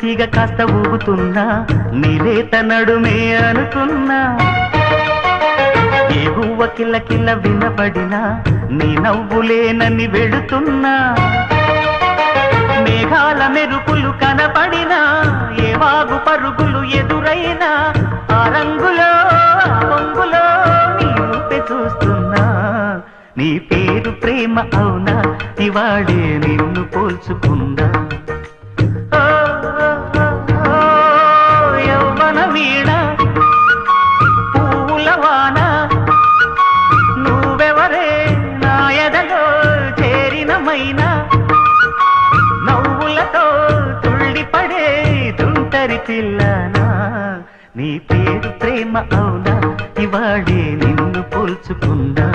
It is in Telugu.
తీగ కాస్త ఊగుతున్నా నీలేత నడుమే అనుకున్నా ఏ గువ్వ కిల్ల కిల్ల వినబడినా నీ నవ్వులేనని వెళుతున్నా మేఘాల మెరుపులు కనపడినా ఏ వాగు పరుగులు ఎదురైనా ఆ రంగులో పొంగులో నీ రూపే చూస్తున్నా నీ పేరు ప్రేమ అవునా ఇవాడే నిన్ను పోల్చుకుందా యౌవన వీణ పూల వాన నువ్వెవరే నా ఎదలో చేరినమైనా నవ్వులతో తుళ్ళిపడే తుంటరి పిల్లనా నీ పేరు ప్రేమ అవునా ఇవాడే నిన్ను పోల్చుకుందా